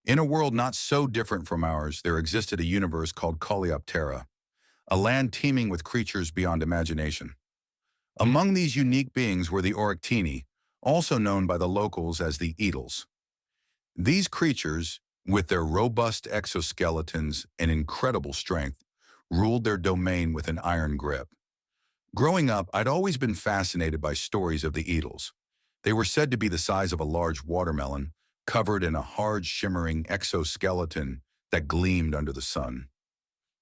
In a world not so different from ours, there existed a universe called Coleop Terra, a land teeming with creatures beyond imagination. Among these unique beings were the Oryctini, also known by the locals as the Eatles. These creatures, with their robust exoskeletons and incredible strength, ruled their domain with an iron grip. Growing up, I'd always been fascinated by stories of the Eatles. They were said to be the size of a large watermelon, covered in a hard, shimmering exoskeleton that gleamed under the sun.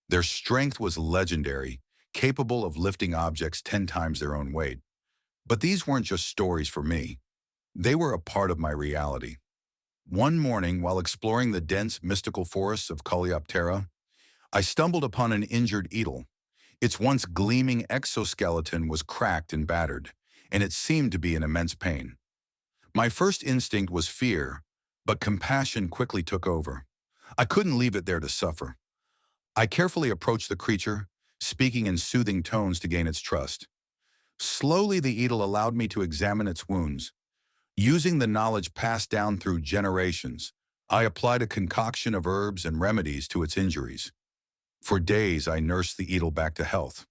Their strength was legendary, capable of lifting objects 10 times their own weight. But these weren't just stories for me. They were a part of my reality. One morning, while exploring the dense, mystical forests of Coleop Terra, I stumbled upon an injured Eatle. Its once gleaming exoskeleton was cracked and battered, and it seemed to be in immense pain. My first instinct was fear, but compassion quickly took over. I couldn't leave it there to suffer. I carefully approached the creature, speaking in soothing tones to gain its trust. Slowly, the Eagle allowed me to examine its wounds. Using the knowledge passed down through generations, I applied a concoction of herbs and remedies to its injuries. For days, I nursed the Eagle back to health,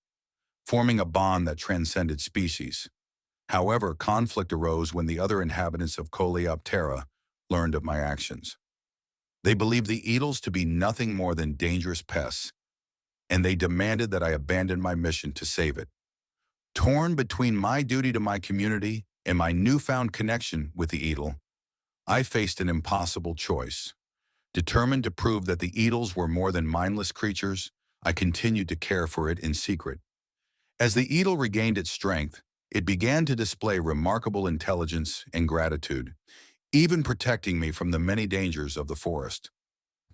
forming a bond that transcended species. However, conflict arose when the other inhabitants of Coleop Terra learned of my actions. They believed the Eatles to be nothing more than dangerous pests, and they demanded that I abandon my mission to save it. Torn between my duty to my community and my newfound connection with the Eagle, I faced an impossible choice. Determined to prove that the Eatles were more than mindless creatures, I continued to care for it in secret. As the Eagle regained its strength, it began to display remarkable intelligence and gratitude, even protecting me from the many dangers of the forest.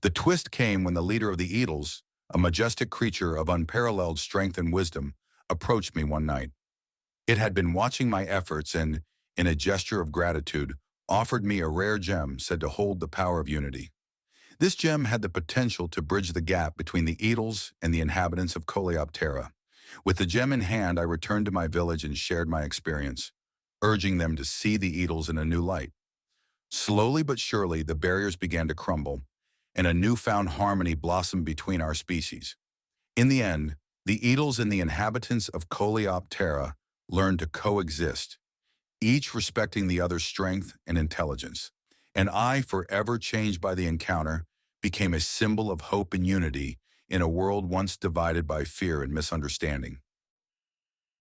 The twist came when the leader of the Eatles, a majestic creature of unparalleled strength and wisdom, approached me one night. It had been watching my efforts and, in a gesture of gratitude, offered me a rare gem said to hold the power of unity. This gem had the potential to bridge the gap between the Eatles and the inhabitants of Coleop Terra. With the gem in hand, I returned to my village and shared my experience, urging them to see the Eatles in a new light. Slowly but surely, the barriers began to crumble, and a newfound harmony blossomed between our species. In the end, the Eatles and the inhabitants of Coleop Terra learned to coexist, each respecting the other's strength and intelligence. And I, forever changed by the encounter, became a symbol of hope and unity in a world once divided by fear and misunderstanding.